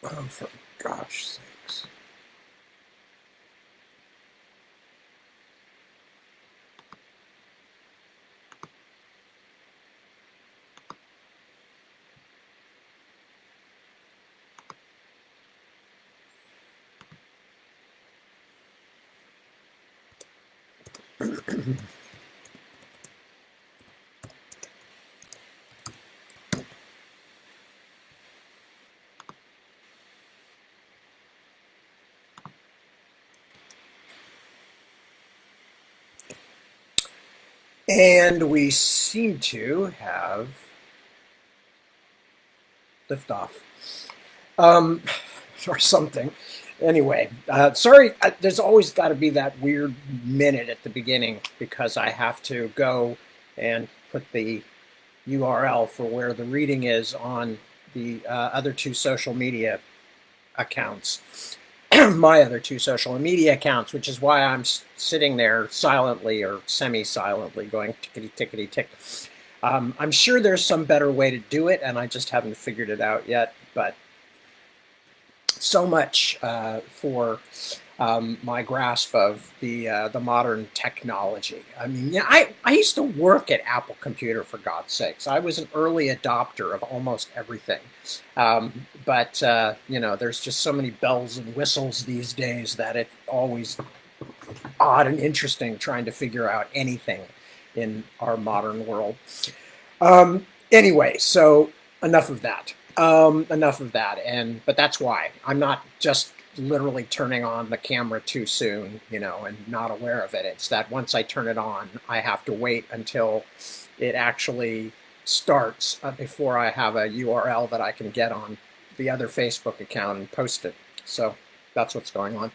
Oh, for gosh sakes. And we seem to have liftoff. Um, or something. Anyway, sorry, there's always got to be that weird minute at the beginning because I have to go and put the URL for where the reading is on the other two social media accounts. My other two social media accounts, which is why I'm sitting there silently or semi-silently going tickety tickety tick. I'm sure there's some better way to do it, and I just haven't figured it out yet. But so much for my grasp of the modern technology. I mean, yeah, I used to work at Apple Computer, for God's sakes. I was an early adopter of almost everything. But you know, there's just so many bells and whistles these days that it's always odd and interesting trying to figure out anything in our modern world. Anyway, so enough of that. Enough of that. And but that's why I'm not just literally turning on the camera too soon, you know, and not aware of it. It's that once I turn it on, I have to wait until it actually starts before I have a URL that I can get on the other Facebook account and post it. So that's what's going on.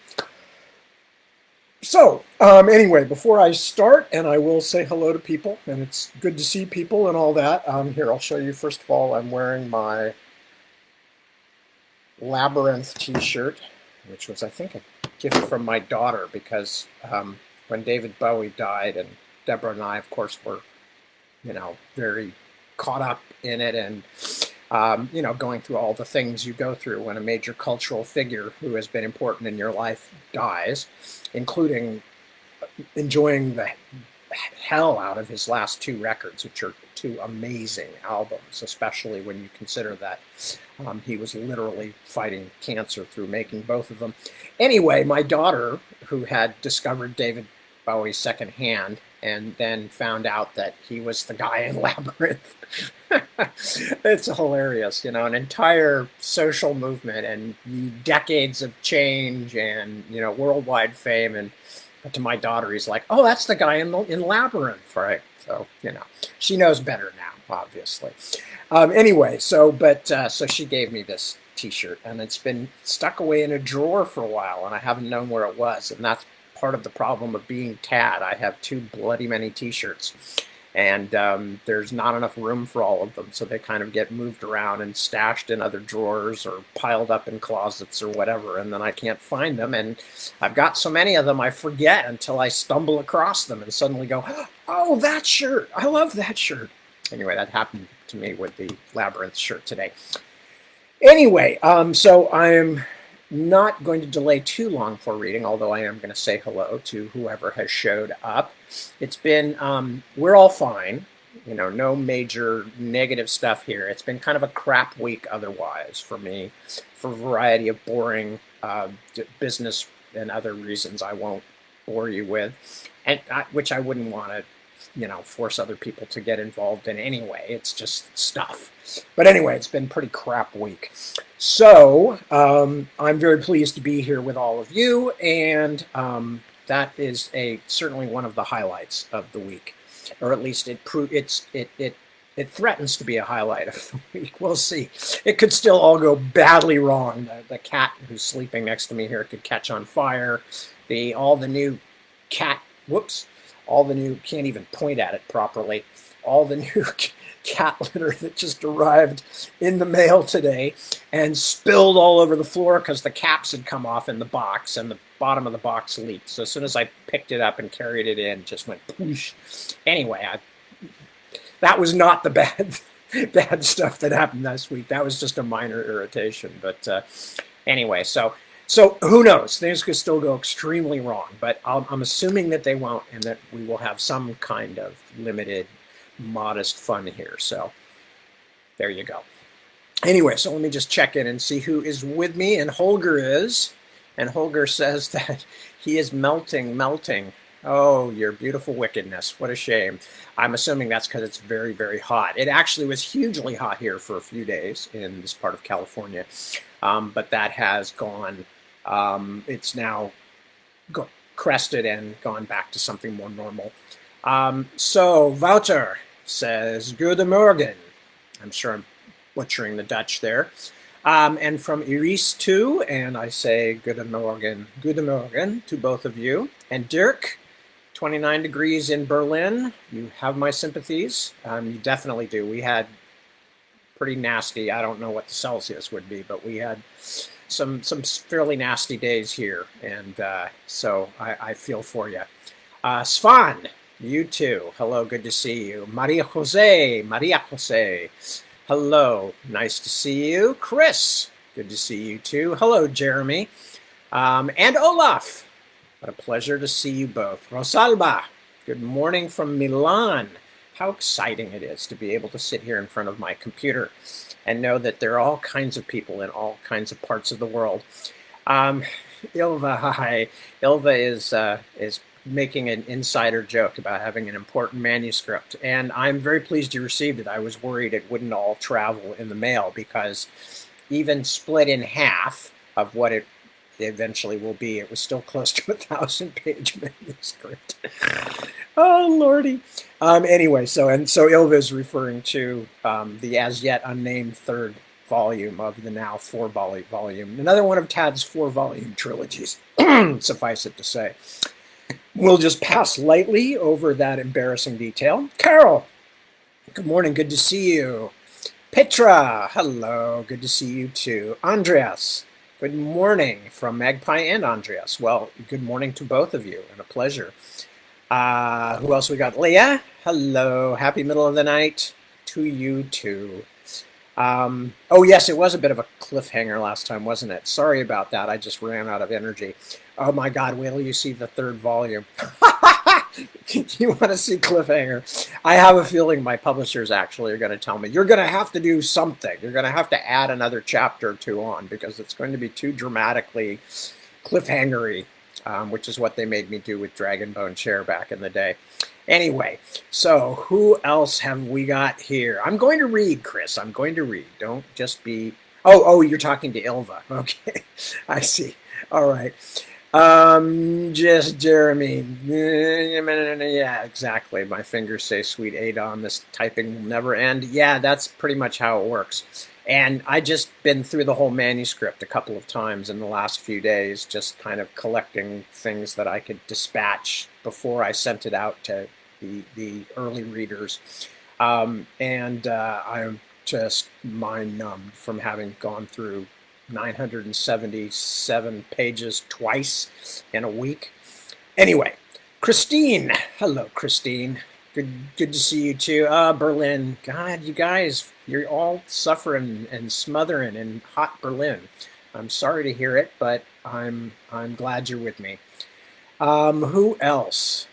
So, anyway, before I start, and I will say hello to people, and it's good to see people and all that. Here, I'll show you. First of all, I'm wearing my Labyrinth t-shirt, which was, I think, a gift from my daughter because when David Bowie died, and Deborah and I, of course, were, you know, very caught up in it and you know, going through all the things you go through when a major cultural figure who has been important in your life dies, including enjoying the hell out of his last two records, which are two amazing albums, especially when you consider that he was literally fighting cancer through making both of them. Anyway, my daughter, who had discovered David Bowie secondhand and then found out that he was the guy in Labyrinth. It's hilarious, you know, an entire social movement and decades of change and, you know, worldwide fame. And but to my daughter, he's like, oh, that's the guy in Labyrinth, right? So, you know, she knows better now, obviously. Anyway, so she gave me this T-shirt, and it's been stuck away in a drawer for a while, and I haven't known where it was, and that's part of the problem of being Tad. I have too bloody many T-shirts, and there's not enough room for all of them, so they kind of get moved around and stashed in other drawers or piled up in closets or whatever, and then I can't find them, and I've got so many of them I forget until I stumble across them and suddenly go, oh, that shirt, I love that shirt. Anyway, that happened to me with the Labyrinth shirt today. Anyway, so I'm not going to delay too long for reading, although I am going to say hello to whoever has showed up. It's been, we're all fine, you know, no major negative stuff here. It's been kind of a crap week otherwise for me, for a variety of boring business and other reasons I won't bore you with, and which I wouldn't want to, you know, force other people to get involved in anyway. It's just stuff. But anyway, it's been a pretty crap week. So I'm very pleased to be here with all of you, and that is certainly one of the highlights of the week, or at least it threatens to be a highlight of the week. We'll see. It could still all go badly wrong. The cat who's sleeping next to me here could catch on fire. All the new cat. Whoops. All the new, can't even point at it properly, all the new cat litter that just arrived in the mail today and spilled all over the floor because the caps had come off in the box and the bottom of the box leaked. So as soon as I picked it up and carried it in, just went poosh. Anyway, that was not the bad bad stuff that happened last week. That was just a minor irritation. But anyway, so who knows? Things could still go extremely wrong, but I'm assuming that they won't, and that we will have some kind of limited, modest fun here. So there you go. Anyway, so let me just check in and see who is with me, and Holger is. And Holger says that he is melting. Oh, your beautiful wickedness. What a shame. I'm assuming that's because it's very, very hot. It actually was hugely hot here for a few days in this part of California. But that has gone, it's now crested and gone back to something more normal. So Wouter says, Guten Morgen. I'm sure I'm butchering the Dutch there. And from Iris too, and I say Guten Morgen to both of you. And Dirk, 29 degrees in Berlin. You have my sympathies. You definitely do. We had pretty nasty, I don't know what the Celsius would be, but we had some fairly nasty days here. And so I feel for you. Svan, you too. Hello, good to see you. Maria Jose. Hello, nice to see you. Chris, good to see you too. Hello, Jeremy. And Olaf. What a pleasure to see you both. Rosalba, good morning from Milan. How exciting it is to be able to sit here in front of my computer and know that there are all kinds of people in all kinds of parts of the world. Ilva, hi. Ilva is making an insider joke about having an important manuscript, and I'm very pleased you received it. I was worried it wouldn't all travel in the mail, because even split in half of what it eventually will be, it was still close to 1,000-page manuscript. Oh lordy. Anyway, so Ilva is referring to the as yet unnamed third volume of the now 4-volume, another one of Tad's 4-volume trilogies. Suffice it to say, we'll just pass lightly over that embarrassing detail. Carol, good morning, good to see you. Petra, hello, good to see you too. Andreas, good morning from Magpie and Andreas. Well, good morning to both of you, and a pleasure. Who else we got? Leah, hello, happy middle of the night to you too. Oh yes, it was a bit of a cliffhanger last time, wasn't it? Sorry about that, I just ran out of energy. Oh my God, wait till you see the 3rd volume. You want to see cliffhanger? I have a feeling my publishers actually are going to tell me, you're going to have to do something. You're going to have to add another chapter or 2 on, because it's going to be too dramatically cliffhangery, which is what they made me do with Dragonbone Chair back in the day. Anyway, so who else have we got here? I'm going to read, Chris. I'm going to read. Don't just be... Oh, you're talking to Ilva. Okay, I see. All right. Just Jeremy. Yeah, exactly. My fingers say sweet Adon. This typing will never end. Yeah, that's pretty much how it works. And I just been through the whole manuscript a couple of times in the last few days, just kind of collecting things that I could dispatch before I sent it out to the early readers. I'm just mind-numbed from having gone through 977 pages twice in a week. Anyway, Christine. Hello, Christine. Good to see you too. Berlin. God, you guys, you're all suffering and smothering in hot Berlin. I'm sorry to hear it, but I'm glad you're with me. Who else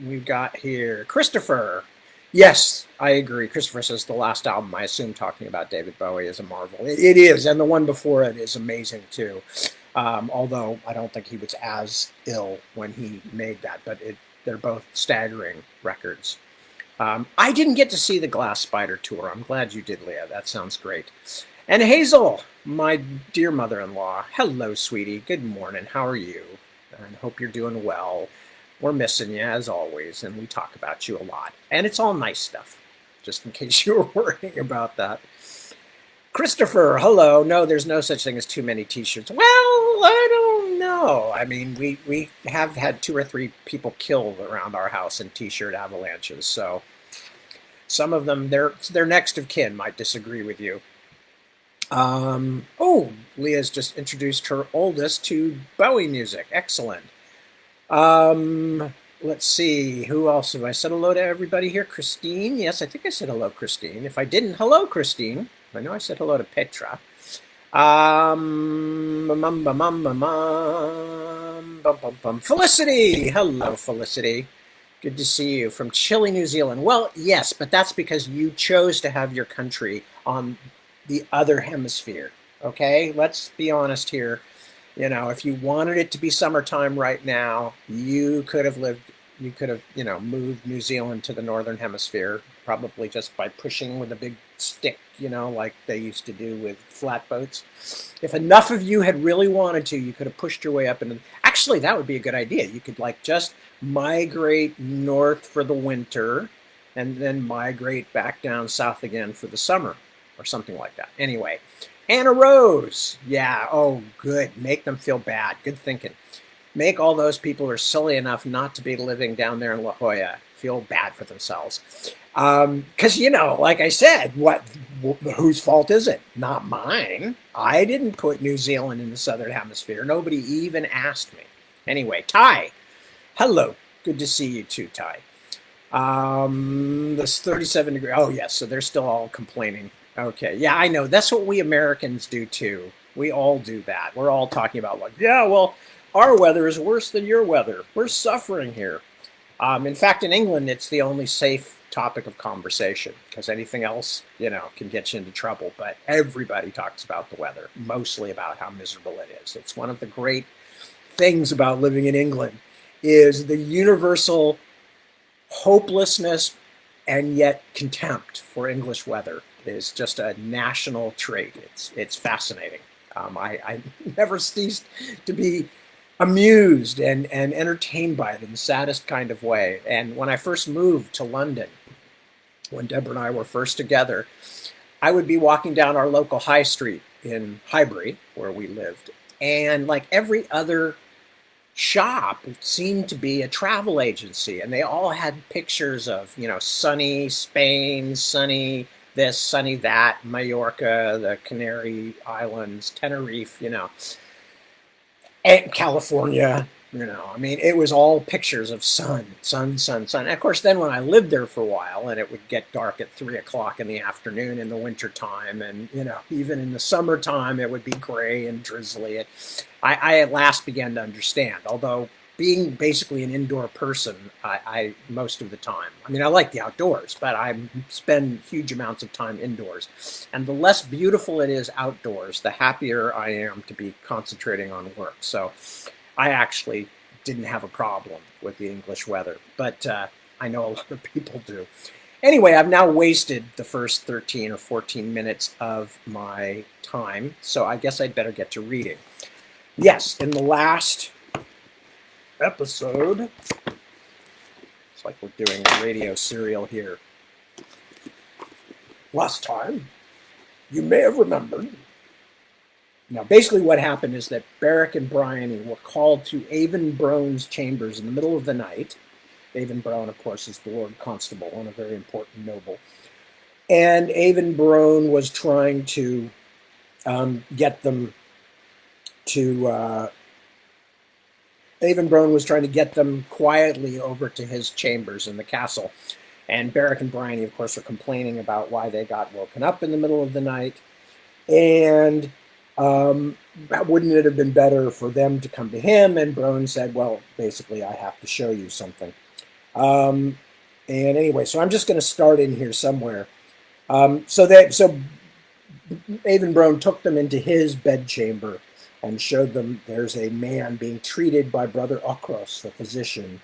we've got here? Christopher. Yes, I agree. Christopher says the last album, I assume talking about David Bowie, is a marvel. It is, and the one before it is amazing too. Although I don't think he was as ill when he made that, but they're both staggering records. I didn't get to see the Glass Spider tour. I'm glad you did, Leah. That sounds great. And Hazel, my dear mother-in-law. Hello, sweetie. Good morning. How are you? I hope you're doing well. We're missing you, as always, and we talk about you a lot. And it's all nice stuff, just in case you were worrying about that. Christopher, hello. No, there's no such thing as too many T-shirts. Well, I don't know. I mean, we have had 2 or 3 people killed around our house in T-shirt avalanches, so some of them, their next of kin might disagree with you. Oh, Leah's just introduced her oldest to Bowie music. Excellent. let's see, who else have I said hello to everybody here? Christine, yes, I think I said hello, Christine. If I didn't, hello, Christine. I know I said hello to Petra. Felicity, hello, Felicity. Good to see you from chilly New Zealand. Well, yes, but that's because you chose to have your country on the other hemisphere. Okay, let's be honest here. If you wanted it to be summertime right now, you could have, moved New Zealand to the northern hemisphere, probably just by pushing with a big stick, like they used to do with flatboats. If enough of you had really wanted to, you could have pushed your way up into. Actually, that would be a good idea. You could like just migrate north for the winter and then migrate back down south again for the summer or something like that. Anyway, Anna Rose. Yeah, oh, good. Make them feel bad. Good thinking. Make all those people who are silly enough not to be living down there in La Jolla feel bad for themselves. Because, like I said, whose fault is it? Not mine. I didn't put New Zealand in the southern hemisphere. Nobody even asked me. Anyway, Ty. Hello. Good to see you too, Ty. This 37 degree. Oh, yes. So they're still all complaining. Okay. Yeah, I know. That's what we Americans do too. We all do that. We're all talking about like, yeah, well, our weather is worse than your weather. We're suffering here. In fact, in England, it's the only safe topic of conversation because anything else, can get you into trouble. But everybody talks about the weather, mostly about how miserable it is. It's one of the great things about living in England is the universal hopelessness and yet contempt for English weather is just a national trait. It's fascinating. I never ceased to be amused and entertained by it in the saddest kind of way. And when I first moved to London, when Deborah and I were first together, I would be walking down our local high street in Highbury, where we lived, and like every other shop seemed to be a travel agency, and they all had pictures of, sunny Spain, sunny this, sunny that, Mallorca, the Canary Islands, Tenerife, and California, it was all pictures of sun, sun, sun, sun. And of course, then when I lived there for a while and it would get dark at 3 o'clock in the afternoon in the wintertime, and, even in the summertime, it would be gray and drizzly. I at last began to understand, although being basically an indoor person, I most of the time, I like the outdoors, but I spend huge amounts of time indoors. And the less beautiful it is outdoors, the happier I am to be concentrating on work. So I actually didn't have a problem with the English weather, but I know a lot of people do. Anyway, I've now wasted the first 13 or 14 minutes of my time, so I guess I'd better get to reading. Yes, in the last episode, it's like we're doing a radio serial here. Last time, you may have remembered. Now, basically what happened is that Beric and Bryony were called to Avon Brone's chambers in the middle of the night. Avon Brone, of course, is the Lord Constable and a very important noble. And Avon Brone was trying to get them quietly over to his chambers in the castle. And Beric and Bryony, of course, are complaining about why they got woken up in the middle of the night. And wouldn't it have been better for them to come to him? And Brone said, well, basically, I have to show you something. And anyway, so I'm just going to start in here somewhere. So Avon Brone took them into his bedchamber and showed them there's a man being treated by Brother Okros, the physician,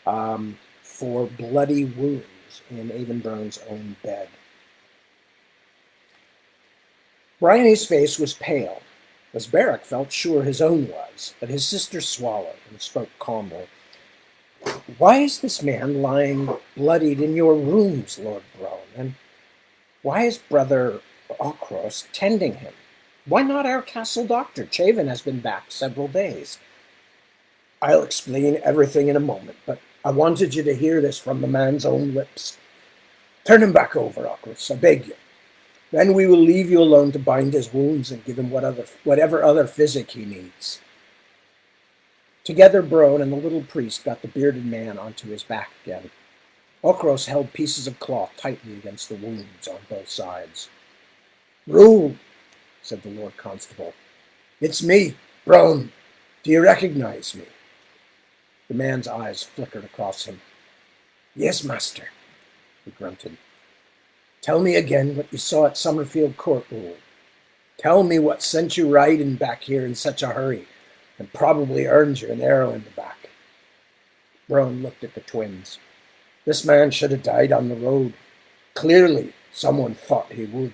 for bloody wounds in Avon Brone's own bed. Bryony's face was pale, as Beric felt sure his own was, but his sister swallowed and spoke calmly. Why is this man lying bloodied in your rooms, Lord Brone? And why is Brother Okros tending him? Why not our castle doctor? Chavin has been back several days. I'll explain everything in a moment, but I wanted you to hear this from the man's own lips. Turn him back over, Okros, I beg you. Then we will leave you alone to bind his wounds and give him whatever other physic he needs. Together, Brone and the little priest got the bearded man onto his back again. Okros held pieces of cloth tightly against the wounds on both sides. "Rule," said the Lord Constable. "It's me, Brone. Do you recognize me?" The man's eyes flickered across him. "Yes, master," he grunted. "Tell me again what you saw at Summerfield Court, Rule. Tell me what sent you riding back here in such a hurry, and probably earned you an arrow in the back." Brone looked at the twins. "This man should have died on the road. Clearly, someone thought he would."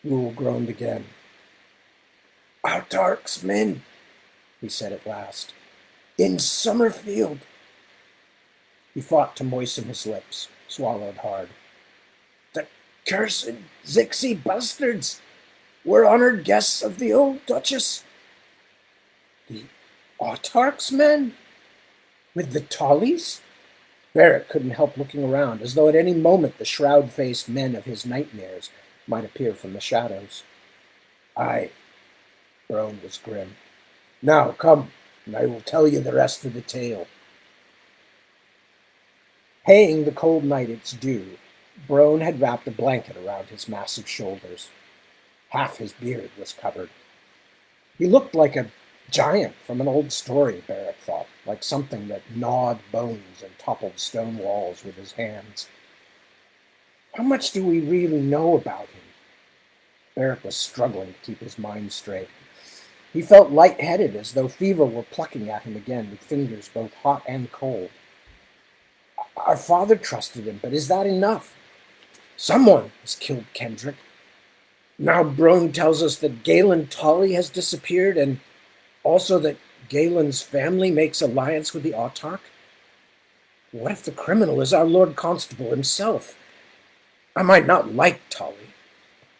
Rule groaned again. "Autarch's men," he said at last. "In Summerfield." He fought to moisten his lips, swallowed hard. "The cursed Zixi bastards were honored guests of the old Duchess." "The Autarch's men? With the Tollies?" Barrett couldn't help looking around, as though at any moment the shroud-faced men of his nightmares might appear from the shadows. "Aye." Brone was grim. "Now, come, and I will tell you the rest of the tale." Paying the cold night its due, Brone had wrapped a blanket around his massive shoulders. Half his beard was covered. He looked like a giant from an old story, Barrett thought, like something that gnawed bones and toppled stone walls with his hands. How much do we really know about him? Barrett was struggling to keep his mind straight. He felt lightheaded, as though fever were plucking at him again with fingers both hot and cold. Our father trusted him, but is that enough? Someone has killed Kendrick. Now Brone tells us that Galen Tully has disappeared, and also that Galen's family makes alliance with the Autarch. What if the criminal is our Lord Constable himself? I might not like Tully.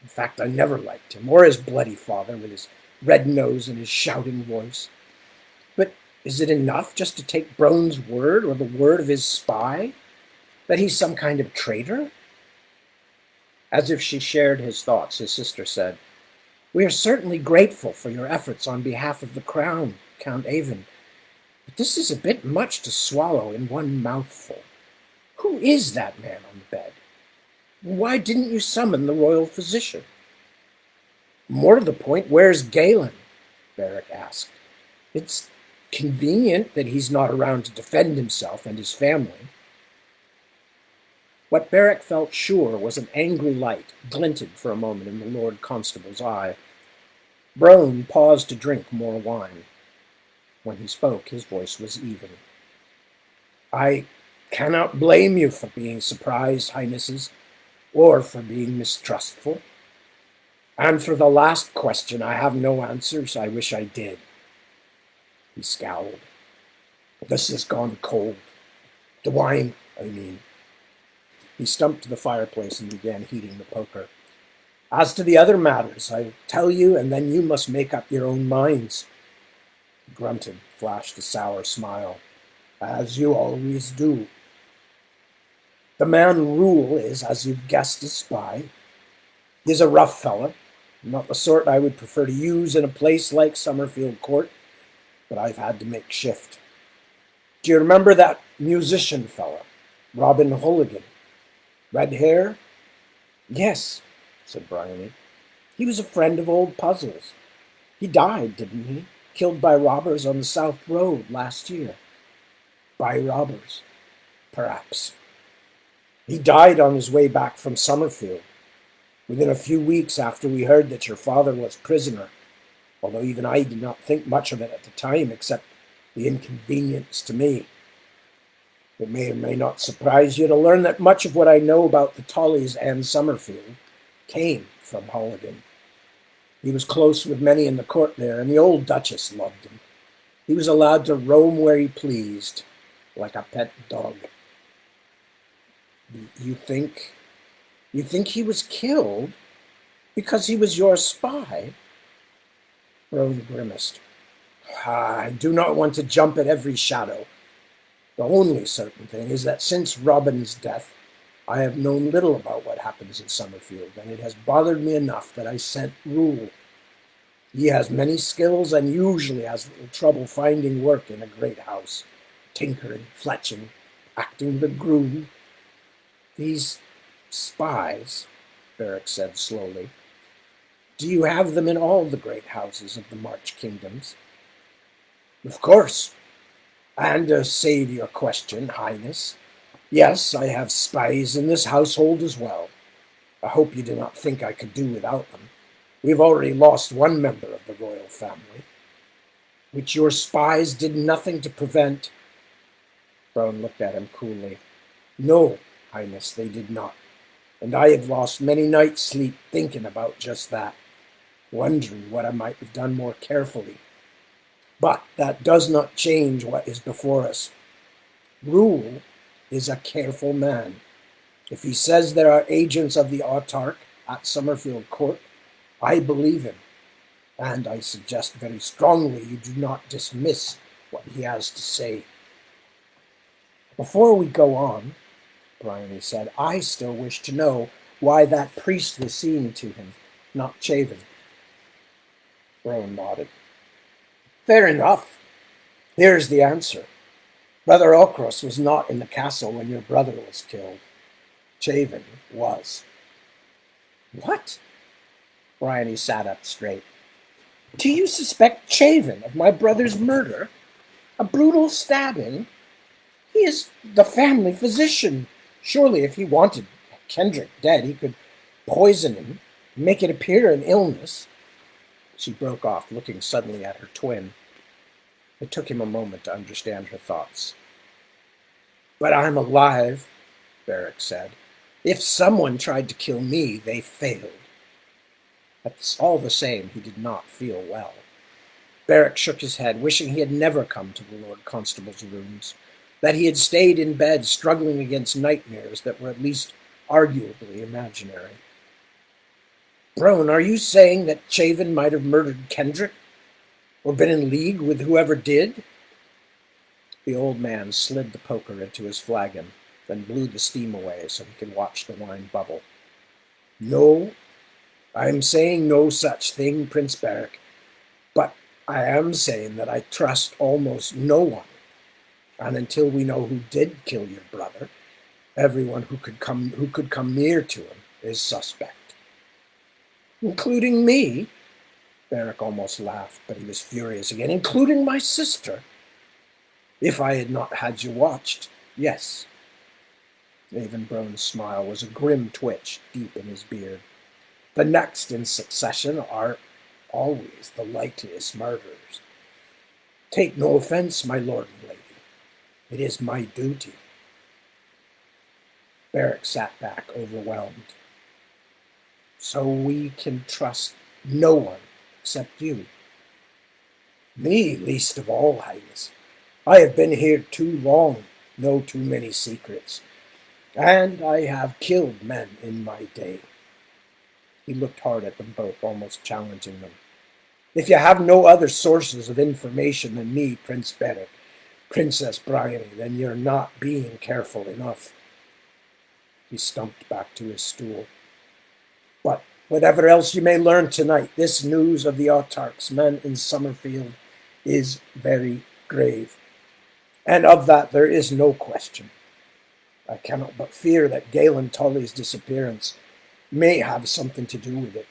In fact, I never liked him, or his bloody father with his red nose and his shouting voice. But is it enough just to take Brone's word, or the word of his spy, that he's some kind of traitor? As if she shared his thoughts, his sister said, "We are certainly grateful for your efforts on behalf of the crown, Count Avon, but this is a bit much to swallow in one mouthful. Who is that man on the bed? Why didn't you summon the royal physician?" "More to the point, where's Galen?" Barrack asked. "It's convenient that he's not around to defend himself and his family." What Barrack felt sure was an angry light glinted for a moment in the Lord Constable's eye. Brone paused to drink more wine. When he spoke, his voice was even. "I cannot blame you for being surprised, Highnesses, or for being mistrustful. And for the last question, I have no answers. I wish I did." He scowled. "This has gone cold. The wine, I mean." He stumped to the fireplace and began heating the poker. "As to the other matters, I'll tell you, and then you must make up your own minds." He grunted, flashed a sour smile. "As you always do. The man Rule is, as you've guessed, a spy. He's a rough fella, not the sort I would prefer to use in a place like Summerfield Court, but I've had to make shift. Do you remember that musician fella, Robin Hulligan? Red hair?" "Yes," said Bryony. "He was a friend of old Puzzle's. He died, didn't he? Killed by robbers on the South Road last year." "By robbers? Perhaps. He died on his way back from Summerfield, within a few weeks after we heard that your father was prisoner, although even I did not think much of it at the time, except the inconvenience to me. It may or may not surprise you to learn that much of what I know about the Tollys and Summerfield came from Hulligan. He was close with many in the court there, and the old Duchess loved him. He was allowed to roam where he pleased, like a pet dog." You think he was killed because he was your spy?" Brone grimaced. "I do not want to jump at every shadow. The only certain thing is that since Robin's death, I have known little about what happens in Summerfield, and it has bothered me enough that I sent Rule. He has many skills and usually has little trouble finding work in a great house. Tinkering, fletching, acting the groom. These spies, Beric said slowly, do you have them in all the great houses of the March kingdoms? Of course. And to save your question, Highness, yes, I have spies in this household as well. I hope you do not think I could do without them. We've already lost one member of the royal family, which your spies did nothing to prevent. Brown looked at him coolly. No, Highness, they did not. And I have lost many nights' sleep thinking about just that, wondering what I might have done more carefully. But that does not change what is before us. Rule is a careful man. If he says there are agents of the autarch at Summerfield Court, I believe him, and I suggest very strongly you do not dismiss what he has to say. Before we go on, Bryony said, I still wish to know why that priest was seen to him, not Chavin. Rowan nodded. Fair enough. Here's the answer. Brother Okros was not in the castle when your brother was killed. Chavin was. What? Bryony sat up straight. Do you suspect Chavin of my brother's murder? A brutal stabbing? He is the family physician. Surely if he wanted Kendrick dead, he could poison him, make it appear an illness. She broke off, looking suddenly at her twin. It took him a moment to understand her thoughts. But I'm alive, Beric said. If someone tried to kill me, they failed. That's all the same, he did not feel well. Beric shook his head, wishing he had never come to the Lord Constable's rooms, that he had stayed in bed struggling against nightmares that were at least arguably imaginary. Brone, are you saying that Chavin might have murdered Kendrick? Or been in league with whoever did? The old man slid the poker into his flagon, then blew the steam away so he could watch the wine bubble. No, I'm saying no such thing, Prince Beric, but I am saying that I trust almost no one. And until we know who did kill your brother, everyone who could come near to him is suspect. Including me? Beric almost laughed, but he was furious again. Including my sister? If I had not had you watched, yes. Avonbrone's smile was a grim twitch deep in his beard. The next in succession are always the likeliest murderers. Take no offense, my lord and lady. It is my duty. Beric sat back, overwhelmed. So we can trust no one except you. Me, least of all, Highness. I have been here too long, know too many secrets, and I have killed men in my day. He looked hard at them both, almost challenging them. If you have no other sources of information than me, Prince Beric, Princess Bryony, then you're not being careful enough. He stumped back to his stool. But whatever else you may learn tonight, this news of the autarch's men in Summerfield is very grave. And of that there is no question. I cannot but fear that Galen Tully's disappearance may have something to do with it.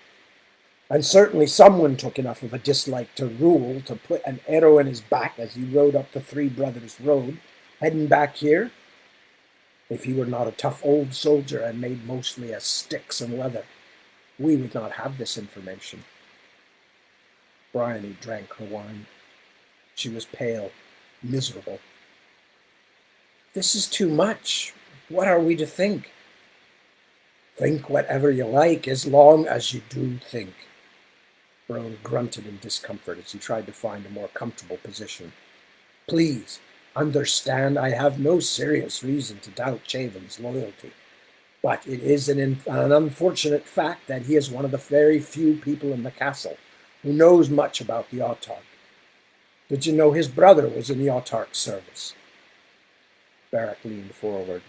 And certainly someone took enough of a dislike to Rule to put an arrow in his back as he rode up the Three Brothers Road, heading back here. If he were not a tough old soldier and made mostly of sticks and leather, we would not have this information. Bryony drank her wine. She was pale, miserable. This is too much. What are we to think? Think whatever you like, as long as you do think. Brone grunted in discomfort as he tried to find a more comfortable position. Please, understand I have no serious reason to doubt Chavin's loyalty. But it is an unfortunate fact that he is one of the very few people in the castle who knows much about the autarch. Did you know his brother was in the autarch's service? Beric leaned forward.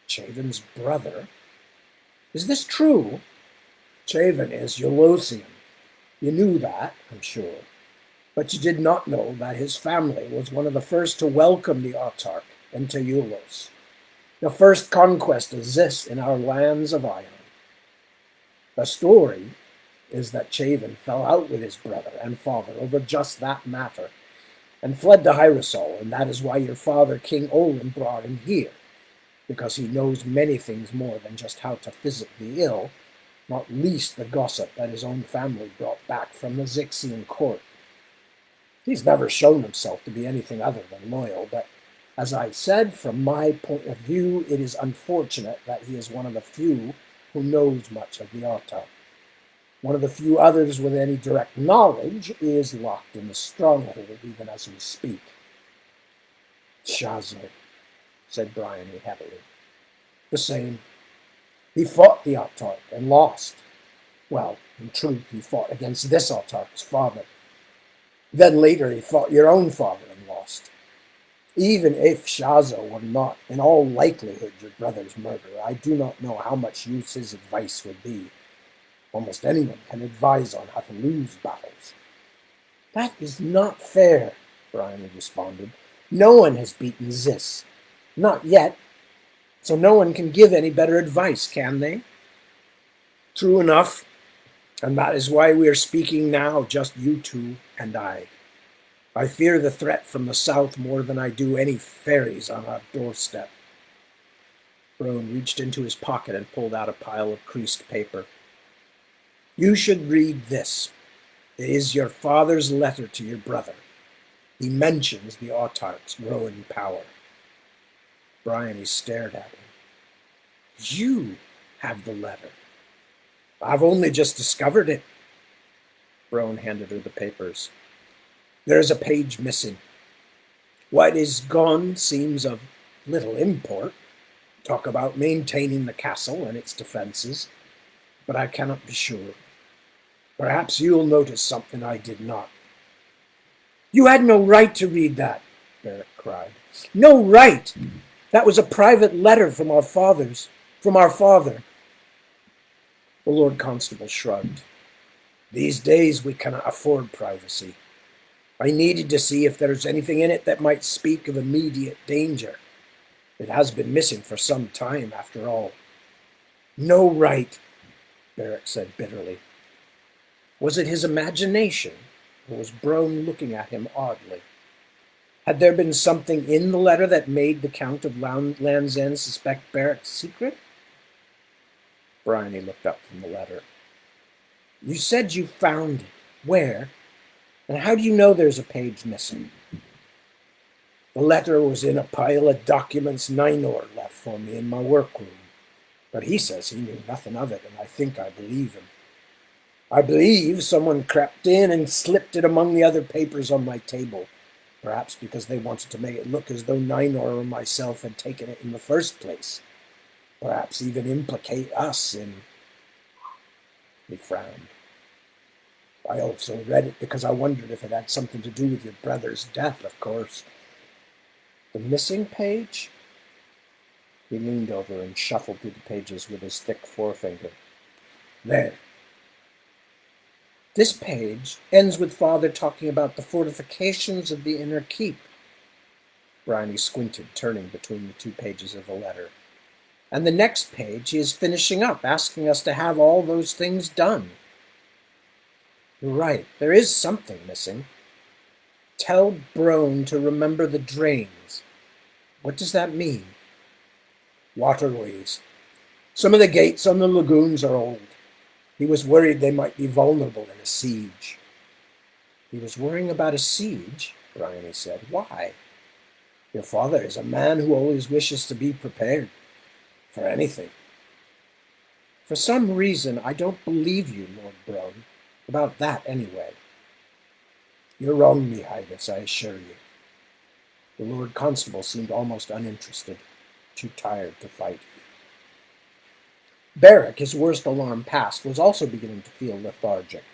Chavin's brother? Is this true? Chavin is Eulosian. You knew that, I'm sure, but you did not know that his family was one of the first to welcome the autarch into Eulos, the first conquest of this in our lands of Ion. The story is that Chavin fell out with his brother and father over just that matter, and fled to Hyrosol, and that is why your father, King Olin, brought him here, because he knows many things more than just how to visit the ill, not least the gossip that his own family brought back from the Zixian court. He's never shown himself to be anything other than loyal, but as I said, from my point of view, it is unfortunate that he is one of the few who knows much of the autarch. One of the few others with any direct knowledge is locked in the stronghold even as we speak. Shazo, said Bryony heavily. The same. He fought the autarch and lost. Well, in truth, he fought against this autarch's father. Then later he fought your own father and lost. Even if Shazo were not, in all likelihood, your brother's murderer, I do not know how much use his advice would be. Almost anyone can advise on how to lose battles. That is not fair, Bryony responded. No one has beaten Zis. Not yet. So no one can give any better advice, can they? True enough. And that is why we are speaking now, just you two and I. I fear the threat from the south more than I do any fairies on our doorstep. Rowan reached into his pocket and pulled out a pile of creased paper. You should read this. It is your father's letter to your brother. He mentions the autarch's growing power. Bryony stared at him. You have the letter. I've only just discovered it. Rowan handed her the papers. There is a page missing. What is gone seems of little import. Talk about maintaining the castle and its defenses, but I cannot be sure. Perhaps you'll notice something I did not. You had no right to read that, Barrack cried. No right! That was a private letter from our father. The Lord Constable shrugged. These days we cannot afford privacy. I needed to see if there's anything in it that might speak of immediate danger. It has been missing for some time, after all. No right, Barrack said bitterly. Was it his imagination, or was Brone looking at him oddly? Had there been something in the letter that made the Count of Land's End suspect Barrack's secret? Bryony looked up from the letter. You said you found it. Where? And how do you know there's a page missing? The letter was in a pile of documents Ninor left for me in my workroom. But he says he knew nothing of it, and I think I believe him. I believe someone crept in and slipped it among the other papers on my table, perhaps because they wanted to make it look as though Ninor or myself had taken it in the first place. Perhaps even implicate us in... He frowned. I also read it because I wondered if it had something to do with your brother's death, of course. The missing page? He leaned over and shuffled through the pages with his thick forefinger. There. This page ends with Father talking about the fortifications of the inner keep. Bryony squinted, turning between the two pages of the letter. And the next page he is finishing up, asking us to have all those things done. You're right, there is something missing. Tell Brone to remember the drains. What does that mean? Waterways. Some of the gates on the lagoons are old. He was worried they might be vulnerable in a siege. He was worrying about a siege, Bryony said. Why? Your father is a man who always wishes to be prepared for anything. For some reason, I don't believe you, Lord Brone. About that, anyway. You're wrong, me highness, I assure you. The Lord Constable seemed almost uninterested, too tired to fight. Barrack, his worst alarm past, was also beginning to feel lethargic.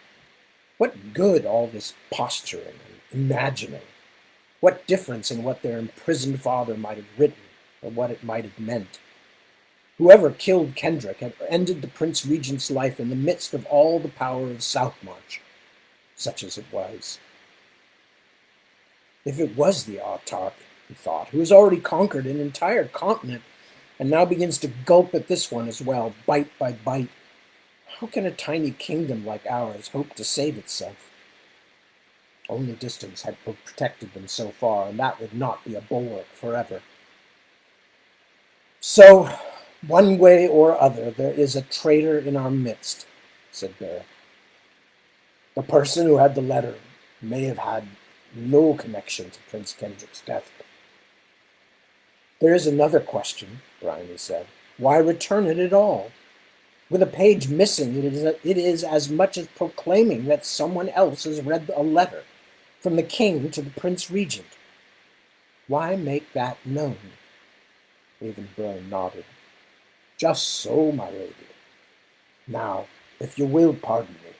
What good all this posturing and imagining? What difference in what their imprisoned father might have written, or what it might have meant? Whoever killed Kendrick had ended the Prince Regent's life in the midst of all the power of Southmarch. such as it was. If it was the autarch, he thought, who has already conquered an entire continent and now begins to gulp at this one as well, bite by bite, how can a tiny kingdom like ours hope to save itself? Only distance had protected them so far, and that would not be a bulwark forever. So, one way or other, there is a traitor in our midst, said Beric. The person who had the letter may have had no connection to Prince Kendrick's death. There is another question, Bryony said. Why return it at all? With a page missing, it is as much as proclaiming that someone else has read a letter from the king to the Prince Regent. Why make that known? Ravenburn nodded. Just so, my lady. Now, if you will pardon me,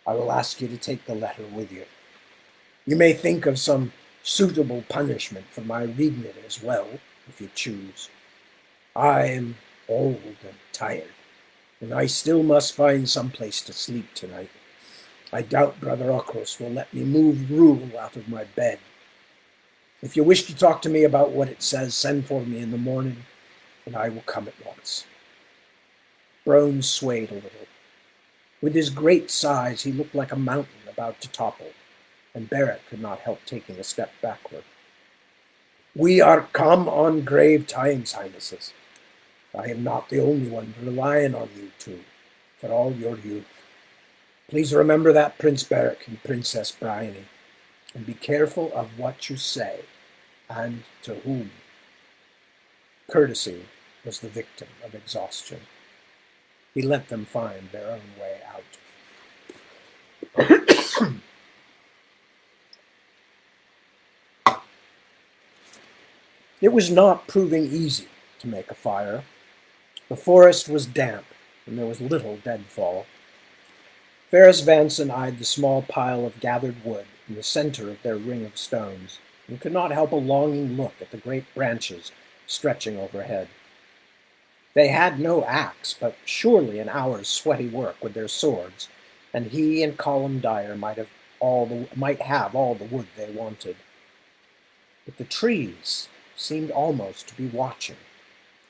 I will ask you to take the letter with you. You may think of some suitable punishment for my reading it as well, if you choose. I am old and tired, and I still must find some place to sleep tonight. I doubt Brother Okros will let me move Rule out of my bed. If you wish to talk to me about what it says, send for me in the morning, and I will come at once. Brone swayed a little. With his great size, he looked like a mountain about to topple, and Beric could not help taking a step backward. We are come on grave times, Highnesses. I am not the only one relying on you two for all your youth. Please remember that, Prince Beric and Princess Bryony, and be careful of what you say, and to whom. Courtesy was the victim of exhaustion. He let them find their own way out. It was not proving easy to make a fire. The forest was damp, and there was little deadfall. Ferris Vanson eyed the small pile of gathered wood in the center of their ring of stones, and could not help a longing look at the great branches stretching overhead. They had no axe, but surely an hour's sweaty work with their swords, and he and Colum Dyer might have all the wood they wanted. But the trees seemed almost to be watching,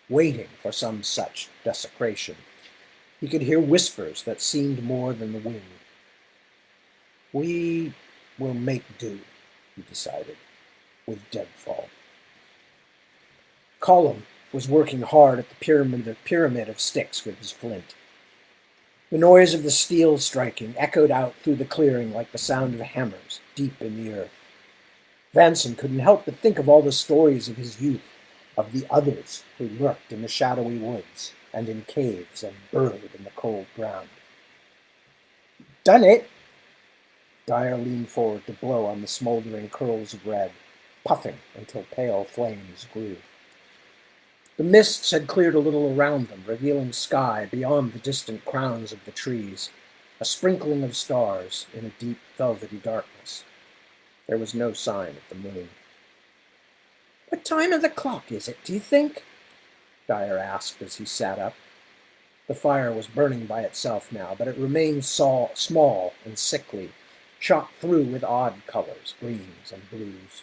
waiting for some such desecration. He could hear whispers that seemed more than the wind. We will make do, he decided, with deadfall. Colum was working hard at the pyramid of sticks with his flint. The noise of the steel striking echoed out through the clearing like the sound of hammers deep in the earth. Vanson couldn't help but think of all the stories of his youth, of the others who lurked in the shadowy woods and in caves and burrowed in the cold ground. Done it! Dyer leaned forward to blow on the smoldering curls of red, puffing until pale flames grew. The mists had cleared a little around them, revealing sky beyond the distant crowns of the trees, a sprinkling of stars in a deep velvety darkness. There was no sign of the moon. What time of the clock is it, do you think? Dyer asked as he sat up. The fire was burning by itself now, but it remained small and sickly, shot through with odd colors, greens and blues.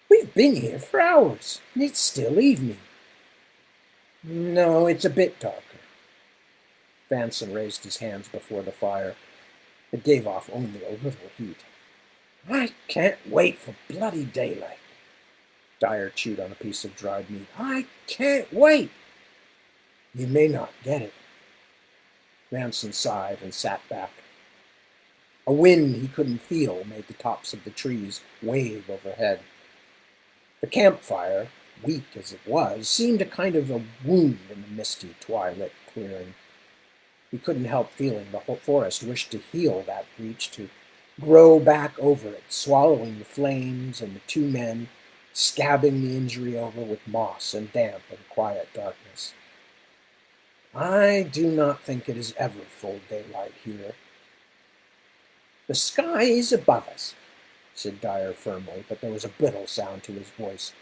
We've been here for hours, and it's still evening. No, it's a bit darker. Vanson raised his hands before the fire. It gave off only a little heat. I can't wait for bloody daylight. Dyer chewed on a piece of dried meat. I can't wait. You may not get it. Vanson sighed and sat back. A wind he couldn't feel made the tops of the trees wave overhead. The campfire, weak as it was, seemed a kind of a wound in the misty twilight clearing. He couldn't help feeling the whole forest wished to heal that breach, to grow back over it, swallowing the flames and the two men, scabbing the injury over with moss and damp and quiet darkness. I do not think it is ever full daylight here. The sky is above us, said Dyer firmly, but there was a brittle sound to his voice.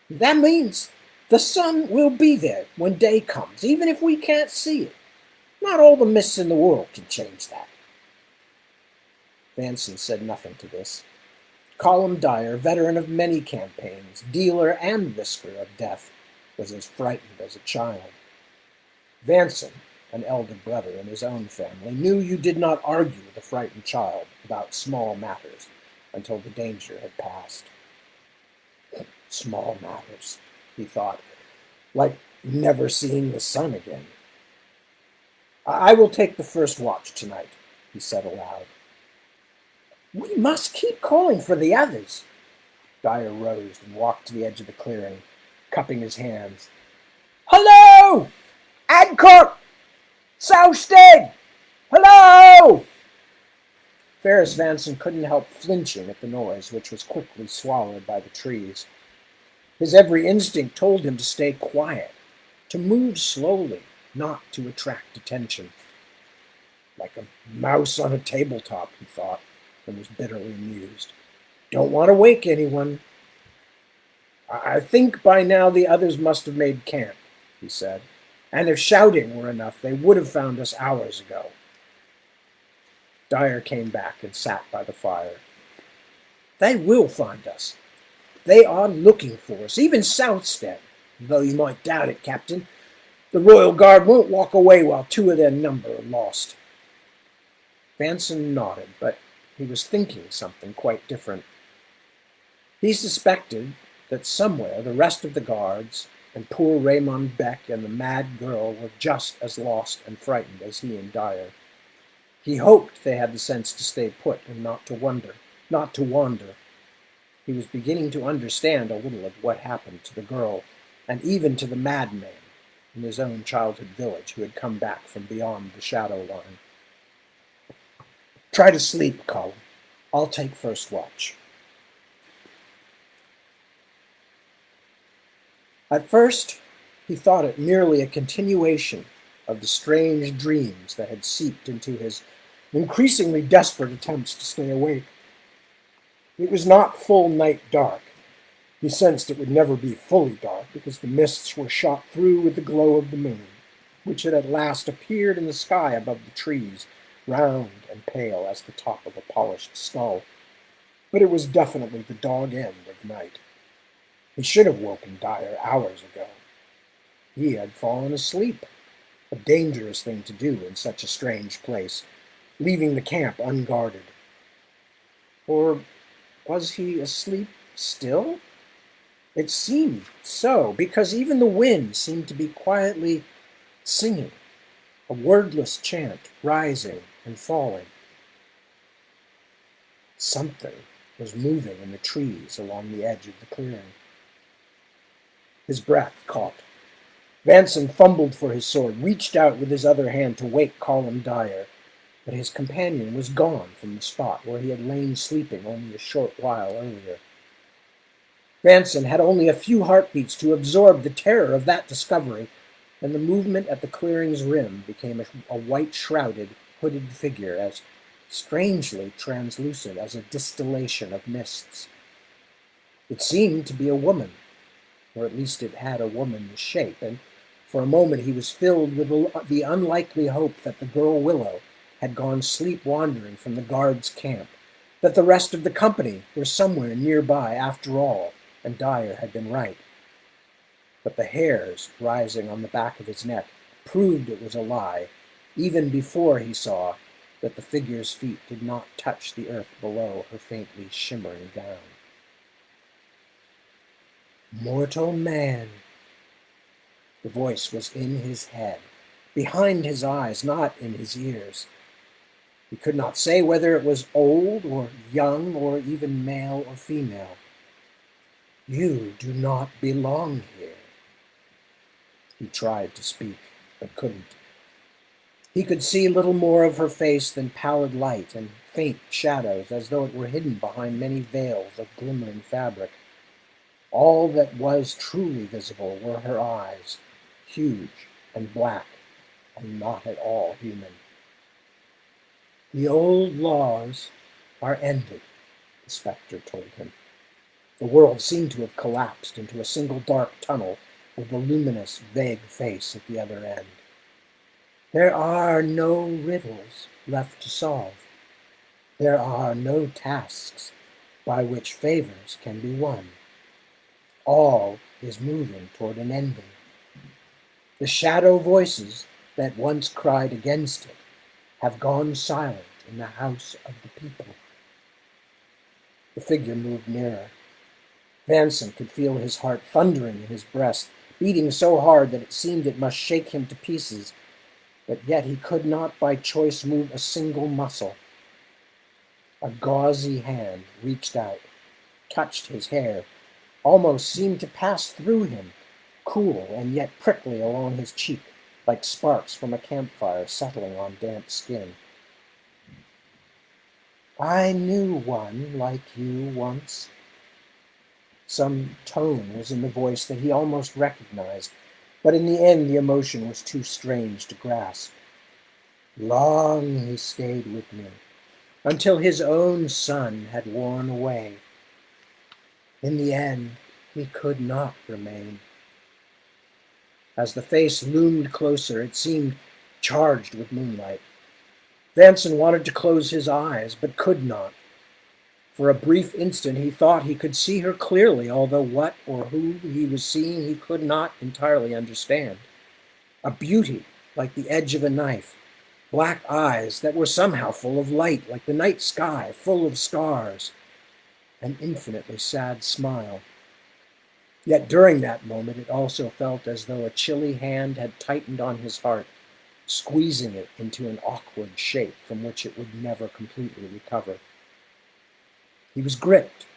That means the sun will be there when day comes, even if we can't see it. Not all the mists in the world can change that. Vanson said nothing to this. Colum Dyer, veteran of many campaigns, dealer and risker of death, was as frightened as a child. Vanson, an elder brother in his own family, knew you did not argue with a frightened child about small matters until the danger had passed. Small matters, he thought, like never seeing the sun again. I will take the first watch tonight, he said aloud. We must keep calling for the others. Dyer rose and walked to the edge of the clearing, cupping his hands. Hello! Adcock! Southstead! Hello! Ferris Vanson couldn't help flinching at the noise, which was quickly swallowed by the trees. His every instinct told him to stay quiet, to move slowly, not to attract attention. Like a mouse on a tabletop, he thought, and was bitterly amused. Don't want to wake anyone. I think by now the others must have made camp, he said. And if shouting were enough, they would have found us hours ago. Dyer came back and sat by the fire. They will find us. They are looking for us, even Southstead, though you might doubt it, Captain. The Royal Guard won't walk away while 2 of their number are lost. Vanson nodded, but he was thinking something quite different. He suspected that somewhere the rest of the guards and poor Raymond Beck and the mad girl were just as lost and frightened as he and Dyer. He hoped they had the sense to stay put and not to wander. He was beginning to understand a little of what happened to the girl and even to the madman in his own childhood village who had come back from beyond the shadow line. Try to sleep, Colin. I'll take first watch. At first, he thought it merely a continuation of the strange dreams that had seeped into his increasingly desperate attempts to stay awake. It was not full night dark. He sensed it would never be fully dark because the mists were shot through with the glow of the moon, which had at last appeared in the sky above the trees, round and pale as the top of a polished skull. But it was definitely the dog end of night. He should have woken Dyer hours ago. He had fallen asleep, a dangerous thing to do in such a strange place, leaving the camp unguarded. Or was he asleep still? It seemed so, because even the wind seemed to be quietly singing, a wordless chant rising and falling. Something was moving in the trees along the edge of the clearing. His breath caught. Vanson fumbled for his sword, reached out with his other hand to wake Colum Dyer, but his companion was gone from the spot where he had lain sleeping only a short while earlier. Vanson had only a few heartbeats to absorb the terror of that discovery, and the movement at the clearing's rim became a white-shrouded, hooded figure as strangely translucent as a distillation of mists. It seemed to be a woman, or at least it had a woman's shape, and for a moment he was filled with the unlikely hope that the girl Willow had gone sleep-wandering from the guards' camp, that the rest of the company were somewhere nearby after all, and Dyer had been right. But the hairs rising on the back of his neck proved it was a lie, even before he saw that the figure's feet did not touch the earth below her faintly shimmering gown. Mortal man. The voice was in his head, behind his eyes, not in his ears. He could not say whether it was old or young or even male or female. You do not belong here. He tried to speak, but couldn't. He could see little more of her face than pallid light and faint shadows, as though it were hidden behind many veils of glimmering fabric. All that was truly visible were her eyes, huge and black, and not at all human. The old laws are ended, the spectre told him. The world seemed to have collapsed into a single dark tunnel with the luminous, vague face at the other end. There are no riddles left to solve. There are no tasks by which favors can be won. All is moving toward an ending. The shadow voices that once cried against it have gone silent in the house of the people. The figure moved nearer. Vanson could feel his heart thundering in his breast, beating so hard that it seemed it must shake him to pieces, but yet he could not by choice move a single muscle. A gauzy hand reached out, touched his hair, almost seemed to pass through him, cool and yet prickly along his cheek, like sparks from a campfire settling on damp skin. I knew one like you once. Some tone was in the voice that he almost recognized, but in the end the emotion was too strange to grasp. Long he stayed with me, until his own son had worn away. In the end, he could not remain. As the face loomed closer, it seemed charged with moonlight. Vanson wanted to close his eyes, but could not. For a brief instant he thought he could see her clearly, although what or who he was seeing he could not entirely understand. A beauty like the edge of a knife, black eyes that were somehow full of light, like the night sky full of stars, an infinitely sad smile. Yet during that moment it also felt as though a chilly hand had tightened on his heart, squeezing it into an awkward shape from which it would never completely recover. He was gripped,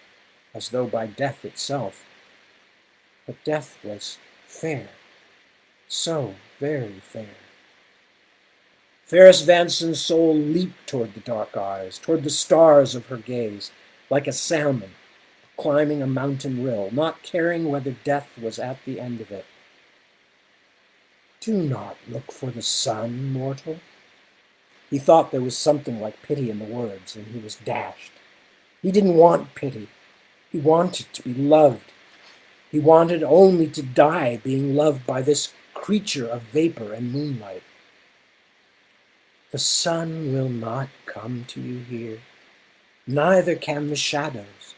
as though by death itself. But death was fair, so very fair. Ferris Vanson's soul leaped toward the dark eyes, toward the stars of her gaze, like a salmon climbing a mountain rill, not caring whether death was at the end of it. Do not look for the sun, mortal. He thought there was something like pity in the words, and he was dashed. He didn't want pity. He wanted to be loved. He wanted only to die being loved by this creature of vapor and moonlight. The sun will not come to you here. Neither can the shadows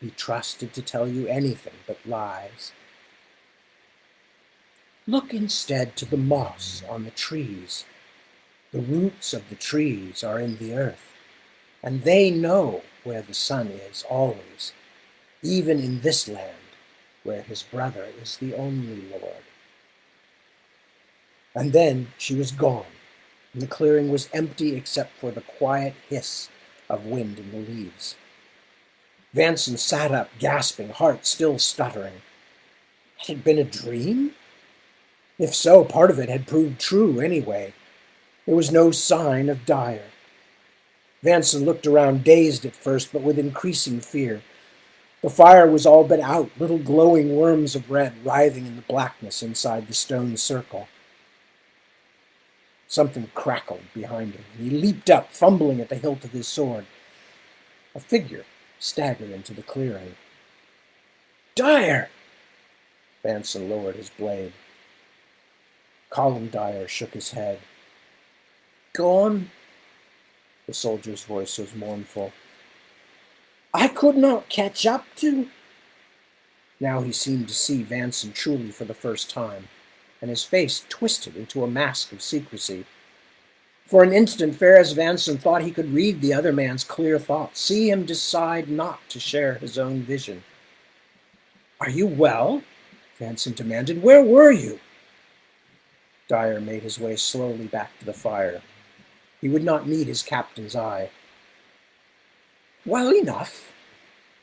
be trusted to tell you anything but lies. Look instead to the moss on the trees. The roots of the trees are in the earth, and they know where the sun is always, even in this land where his brother is the only Lord. And then she was gone, and the clearing was empty except for the quiet hiss of wind in the leaves. Vanson sat up, gasping, heart still stuttering. Had it been a dream? If so, part of it had proved true anyway. There was no sign of Dyer. Vanson looked around, dazed at first, but with increasing fear. The fire was all but out, little glowing worms of red writhing in the blackness inside the stone circle. Something crackled behind him, and he leaped up, fumbling at the hilt of his sword. A figure staggered into the clearing. Dyer! Vanson lowered his blade. Colin Dyer shook his head. Gone? The soldier's voice was mournful. I could not catch up to. Now he seemed to see Vanson truly for the first time, and his face twisted into a mask of secrecy. For an instant, Ferris Vanson thought he could read the other man's clear thoughts, see him decide not to share his own vision. Are you well? Vanson demanded. Where were you? Dyer made his way slowly back to the fire. He would not meet his captain's eye. Well enough.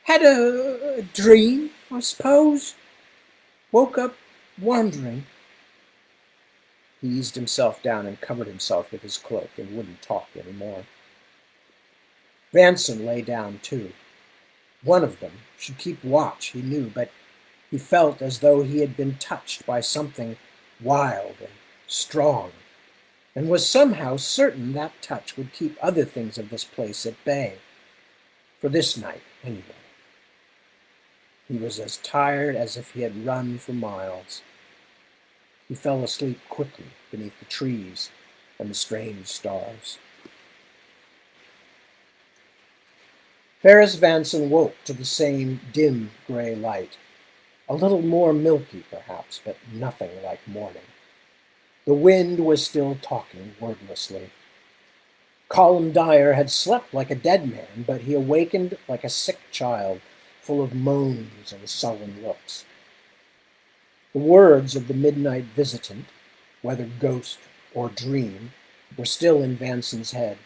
Had a dream, I suppose. Woke up wondering. He eased himself down and covered himself with his cloak and wouldn't talk any more. Vanson lay down too. One of them should keep watch, he knew, but he felt as though he had been touched by something wild and strong, and was somehow certain that touch would keep other things of this place at bay. For this night, anyway. He was as tired as if he had run for miles. He fell asleep quickly beneath the trees and the strange stars. Ferris Vanson woke to the same dim gray light, a little more milky perhaps, but nothing like morning. The wind was still talking wordlessly. Colin Dyer had slept like a dead man, but he awakened like a sick child, full of moans and sullen looks. The words of the midnight visitant, whether ghost or dream, were still in Vanson's head.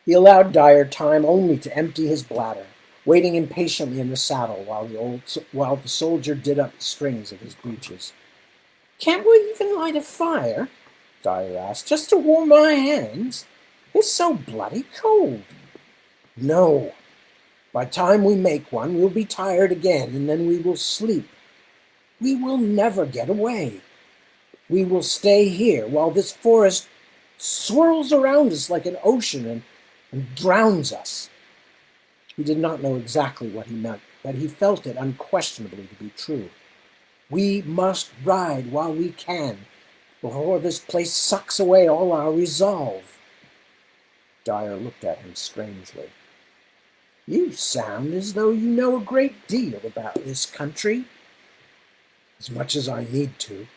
He allowed Dyer time only to empty his bladder, waiting impatiently in the saddle while the soldier did up the strings of his breeches. "Can't we even light a fire?" Dyer asked, "just to warm our hands? It's so bloody cold." "No. By time we make one, we'll be tired again, and then we will sleep. We will never get away. We will stay here while this forest swirls around us like an ocean and drowns us." He did not know exactly what he meant, but he felt it unquestionably to be true. "We must ride while we can, before this place sucks away all our resolve." Dyer looked at him strangely. "You sound as though you know a great deal about this country." "As much as I need to."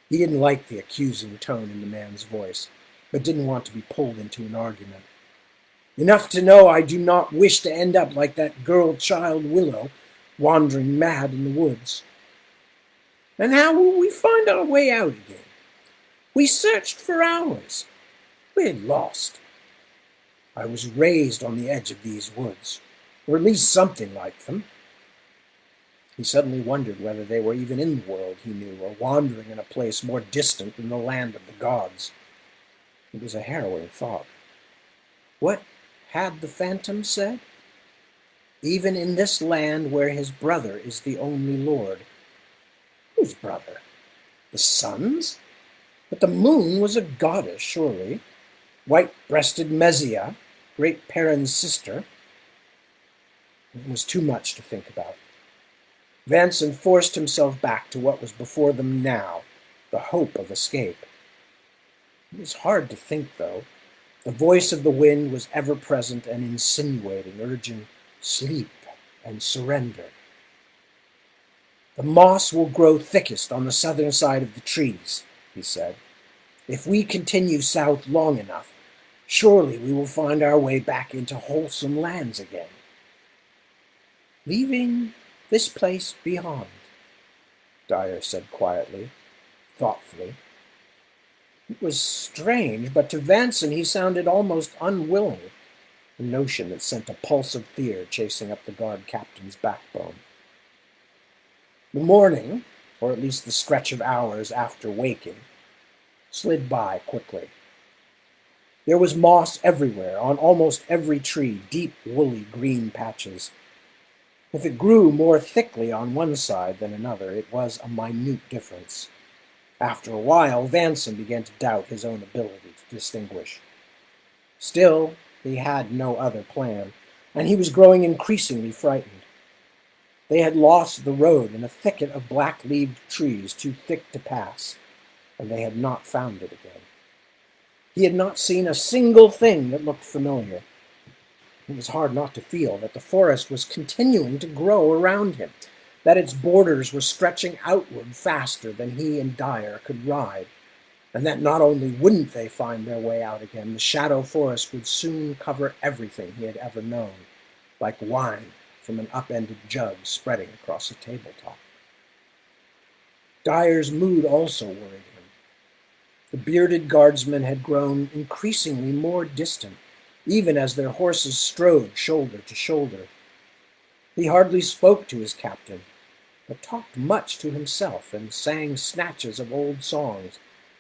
He didn't like the accusing tone in the man's voice, but didn't want to be pulled into an argument. "Enough to know I do not wish to end up like that girl-child Willow, wandering mad in the woods." "And how will we find our way out again? We searched for hours. We're lost. I was raised on the edge of these woods, or at least something like them." He suddenly wondered whether they were even in the world he knew, or wandering in a place more distant than the land of the gods. It was a harrowing thought. What had the phantom said? Even in this land where his brother is the only lord. Whose brother? The sun's? But the moon was a goddess, surely. White-breasted Mesia, great Perrin's sister. It was too much to think about. Vanson forced himself back to what was before them now, the hope of escape. It was hard to think, though. The voice of the wind was ever present and insinuating, urging sleep and surrender. "The moss will grow thickest on the southern side of the trees," he said. "If we continue south long enough, surely we will find our way back into wholesome lands again." "Leaving this place beyond," Dyer said quietly, thoughtfully. It was strange, but to Vanson he sounded almost unwilling, a notion that sent a pulse of fear chasing up the guard captain's backbone. The morning, or at least the stretch of hours after waking, slid by quickly. There was moss everywhere, on almost every tree, deep, woolly green patches. If it grew more thickly on one side than another, it was a minute difference. After a while, Vanson began to doubt his own ability to distinguish. Still, he had no other plan, and he was growing increasingly frightened. They had lost the road in a thicket of black-leaved trees too thick to pass, and they had not found it again. He had not seen a single thing that looked familiar. It was hard not to feel that the forest was continuing to grow around him, that its borders were stretching outward faster than he and Dyer could ride, and that not only wouldn't they find their way out again, the shadow forest would soon cover everything he had ever known, like wine from an upended jug spreading across a tabletop. Dyer's mood also worried him. The bearded guardsmen had grown increasingly more distant, even as their horses strode shoulder to shoulder. He hardly spoke to his captain, but talked much to himself and sang snatches of old songs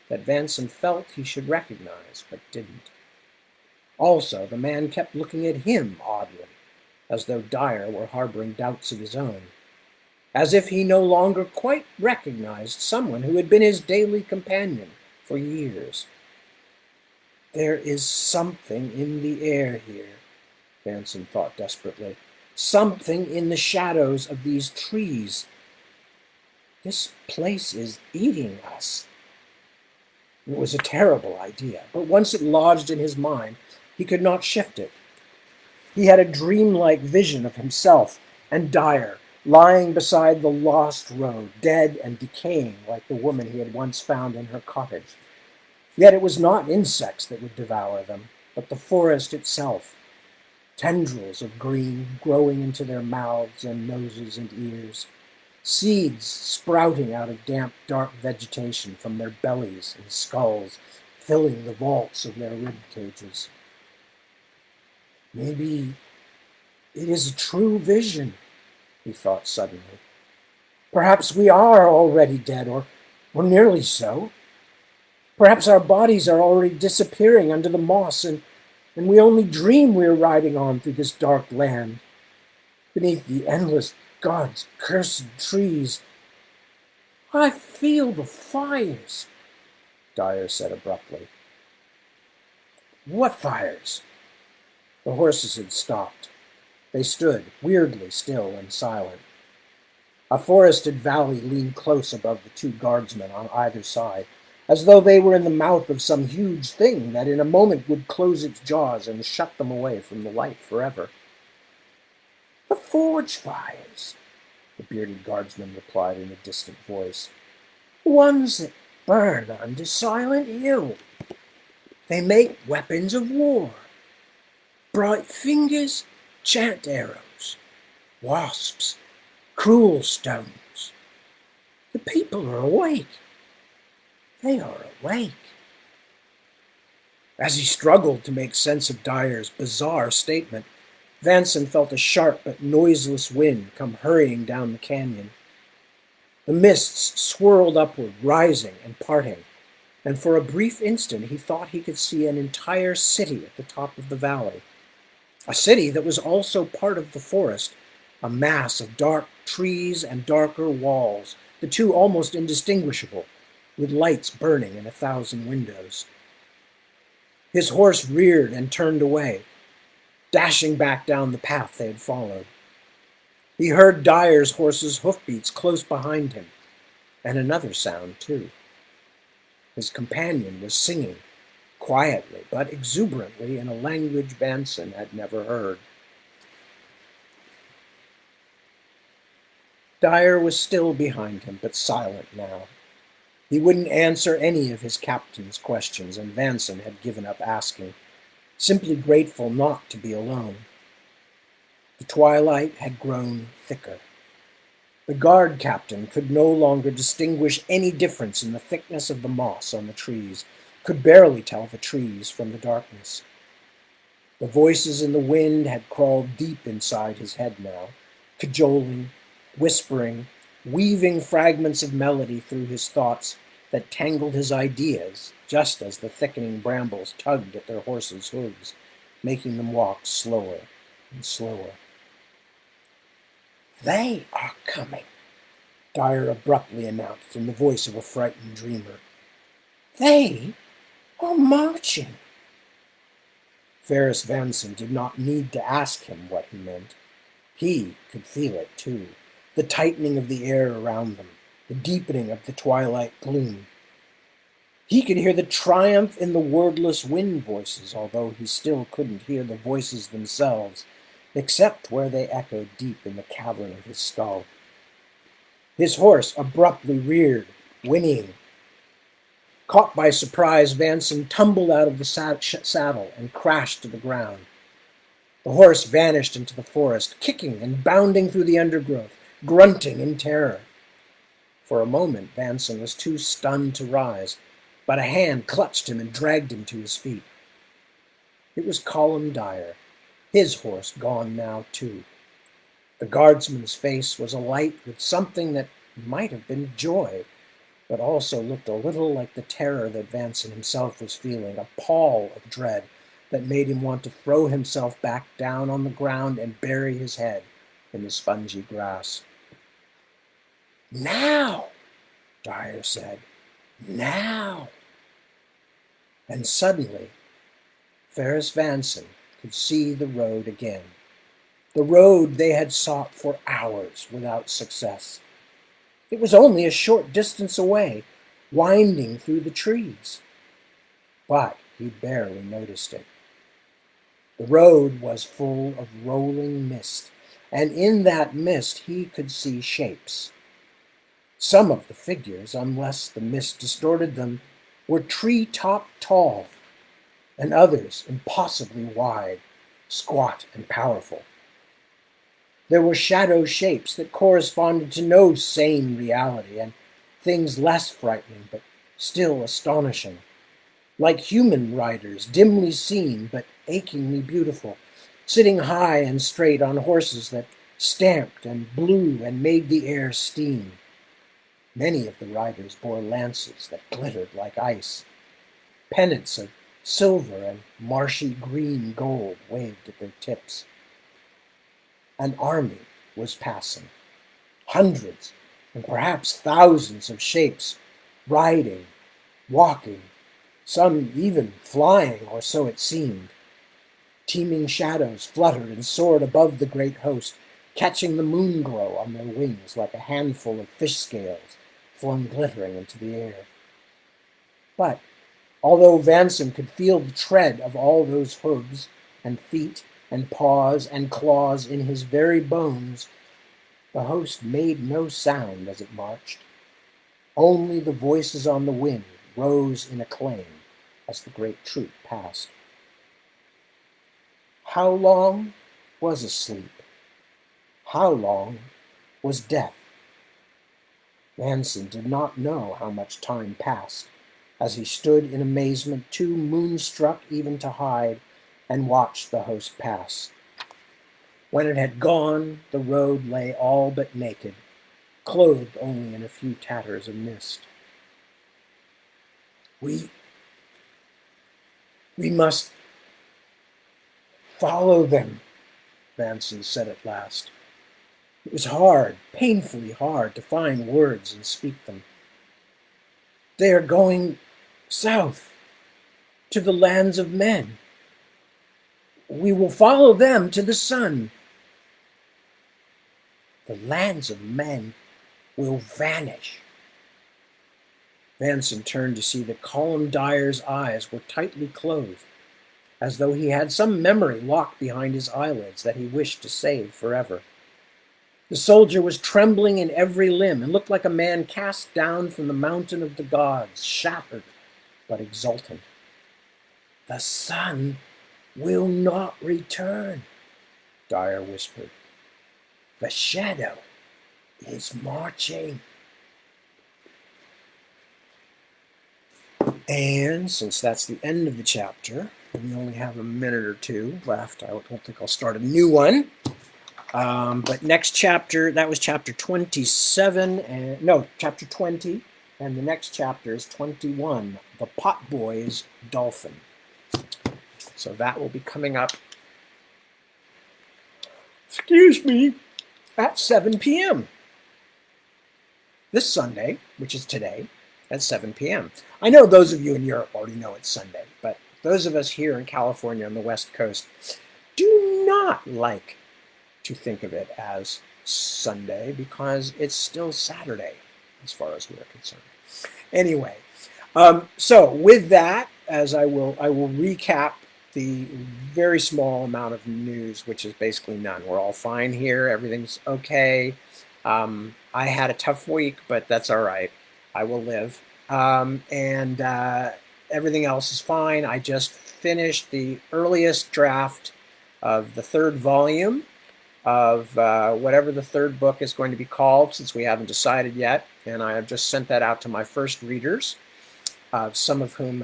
that Vanson felt he should recognize, but didn't. Also, the man kept looking at him oddly, as though Dyer were harboring doubts of his own, as if he no longer quite recognized someone who had been his daily companion for years. "There is something in the air here," Vanson thought desperately. "Something in the shadows of these trees. This place is eating us." It was a terrible idea, but once it lodged in his mind, he could not shift it. He had a dreamlike vision of himself and Dyer lying beside the lost road, dead and decaying like the woman he had once found in her cottage. Yet it was not insects that would devour them, but the forest itself, tendrils of green growing into their mouths and noses and ears, seeds sprouting out of damp, dark vegetation from their bellies and skulls, filling the vaults of their rib cages. Maybe it is a true vision, he thought suddenly. Perhaps we are already dead, or nearly so. Perhaps our bodies are already disappearing under the moss, and we only dream we are riding on through this dark land, beneath the endless, God's cursed trees. I feel the fires, Dyer said abruptly. What fires? The horses had stopped. They stood, weirdly still and silent. A forested valley leaned close above the two guardsmen on either side, as though they were in the mouth of some huge thing that in a moment would close its jaws and shut them away from the light forever. The forge fires, the bearded guardsman replied in a distant voice. The ones that burn under Silent Hill. They make weapons of war. Bright fingers, chant arrows, wasps, cruel stones. The people are awake. They are awake. As he struggled to make sense of Dyer's bizarre statement, Vanson felt a sharp but noiseless wind come hurrying down the canyon. The mists swirled upward, rising and parting, and for a brief instant he thought he could see an entire city at the top of the valley. A city that was also part of the forest, a mass of dark trees and darker walls, the two almost indistinguishable, with lights burning in 1,000 windows. His horse reared and turned away, dashing back down the path they had followed. He heard Dyer's horse's hoofbeats close behind him, and another sound, too. His companion was singing, quietly but exuberantly in a language Vanson had never heard. Dyer was still behind him, but silent now. He wouldn't answer any of his captain's questions, and Vanson had given up asking, simply grateful not to be alone. The twilight had grown thicker. The guard captain could no longer distinguish any difference in the thickness of the moss on the trees, could barely tell the trees from the darkness. The voices in the wind had crawled deep inside his head now, cajoling, whispering, weaving fragments of melody through his thoughts that tangled his ideas, just as the thickening brambles tugged at their horses' hooves, making them walk slower and slower. They are coming, Dyer abruptly announced in the voice of a frightened dreamer. They are marching. Ferris Vanson did not need to ask him what he meant. He could feel it, too, the tightening of the air around them, the deepening of the twilight gloom. He could hear the triumph in the wordless wind voices, although he still couldn't hear the voices themselves, except where they echoed deep in the cavern of his skull. His horse abruptly reared, whinnying. Caught by surprise, Vanson tumbled out of the saddle and crashed to the ground. The horse vanished into the forest, kicking and bounding through the undergrowth, grunting in terror. For a moment, Vanson was too stunned to rise, but a hand clutched him and dragged him to his feet. It was Colin Dyer, his horse gone now, too. The guardsman's face was alight with something that might have been joy, but also looked a little like the terror that Vanson himself was feeling, a pall of dread that made him want to throw himself back down on the ground and bury his head in the spongy grass. Now, Dyer said, now. And suddenly, Ferris Vanson could see the road again. The road they had sought for hours without success. It was only a short distance away, winding through the trees. But he barely noticed it. The road was full of rolling mist, and in that mist he could see shapes. Some of the figures, unless the mist distorted them, were tree-top tall, and others impossibly wide, squat and powerful. There were shadow shapes that corresponded to no sane reality, and things less frightening but still astonishing, like human riders, dimly seen but achingly beautiful, sitting high and straight on horses that stamped and blew and made the air steam. Many of the riders bore lances that glittered like ice. Pennants of silver and marshy green gold waved at their tips. An army was passing, hundreds and perhaps thousands of shapes, riding, walking, some even flying, or so it seemed. Teeming shadows fluttered and soared above the great host, catching the moon glow on their wings like a handful of fish scales flung glittering into the air. But although Vanson could feel the tread of all those hooves and feet and paws and claws in his very bones, the host made no sound as it marched. Only the voices on the wind rose in acclaim as the great troop passed. How long was a sleep? How long was death? Vanson did not know how much time passed as he stood in amazement, too moonstruck even to hide, and watched the host pass. When it had gone, the road lay all but naked, clothed only in a few tatters of mist. We must follow them, Vanson said at last. It was hard, painfully hard, to find words and speak them. They are going south, to the lands of men. We will follow them to the sun. The lands of men will vanish. Vanson turned to see that Colin Dyer's eyes were tightly closed, as though he had some memory locked behind his eyelids that he wished to save forever. The soldier was trembling in every limb and looked like a man cast down from the mountain of the gods, shattered but exultant. The sun will not return, Dyer whispered. The shadow is marching. And since that's the end of the chapter, and we only have a minute or two left, I don't think I'll start a new one. But next chapter, that was chapter 27, chapter 20, and the next chapter is 21, The Potboy's Dolphin. So that will be coming up, at 7 p.m. this Sunday, which is today, at 7 p.m. I know those of you in Europe already know it's Sunday, but those of us here in California on the West Coast do not like to think of it as Sunday because it's still Saturday as far as we're concerned. Anyway, so with that, as I will recap the very small amount of news, which is basically none. We're all fine here. Everything's okay. I had a tough week, but that's all right. I will live. And everything else is fine. I just finished the earliest draft of the third volume of whatever the third book is going to be called, since we haven't decided yet. And I have just sent that out to my first readers, some of whom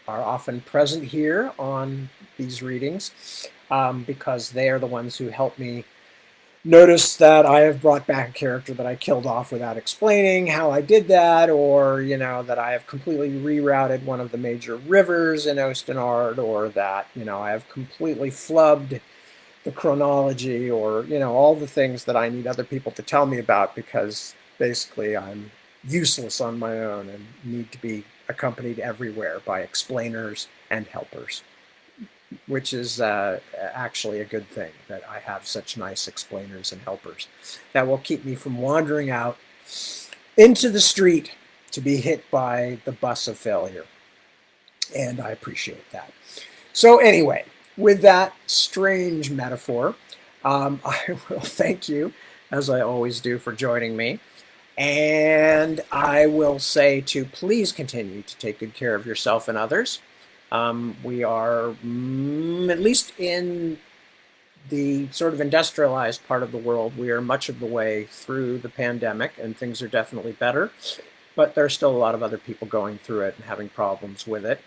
are often present here on these readings, because they are the ones who help me notice that I have brought back a character that I killed off without explaining how I did that, or, that I have completely rerouted one of the major rivers in Ostenard, or that, I have completely flubbed the chronology, or, all the things that I need other people to tell me about, because basically I'm useless on my own and need to be accompanied everywhere by explainers and helpers, which is actually a good thing that I have such nice explainers and helpers that will keep me from wandering out into the street to be hit by the bus of failure. And I appreciate that. So anyway, with that strange metaphor, I will thank you, as I always do, for joining me. And I will say to please continue to take good care of yourself and others. We are, at least in the sort of industrialized part of the world, we are much of the way through the pandemic and things are definitely better. But there's still a lot of other people going through it and having problems with it.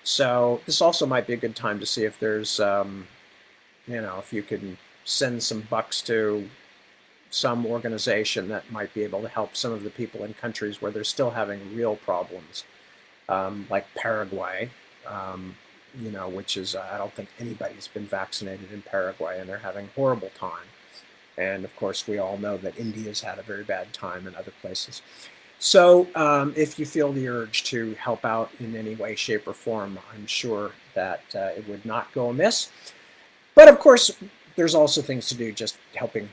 So this also might be a good time to see if there's, if you can send some bucks to some organization that might be able to help some of the people in countries where they're still having real problems, like Paraguay, which is, I don't think anybody's been vaccinated in Paraguay, and they're having a horrible time. And of course, we all know that India's had a very bad time and other places. So if you feel the urge to help out in any way, shape, or form, I'm sure that it would not go amiss. But of course, there's also things to do just helping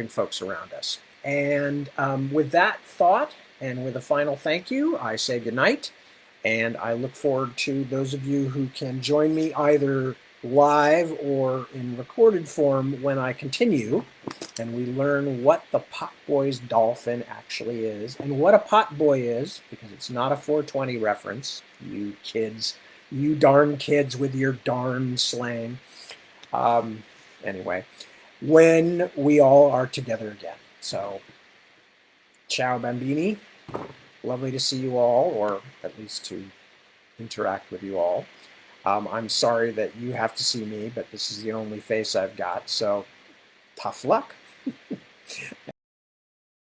folks around us. And with that thought, and with a final thank you, I say goodnight. And I look forward to those of you who can join me either live or in recorded form when I continue and we learn what the Potboy's dolphin actually is and what a potboy is, because it's not a 420 reference, you kids, you darn kids with your darn slang. Anyway, when we all are together again. So, ciao bambini. Lovely to see you all, or at least to interact with you all. I'm sorry that you have to see me, but this is the only face I've got, so tough luck.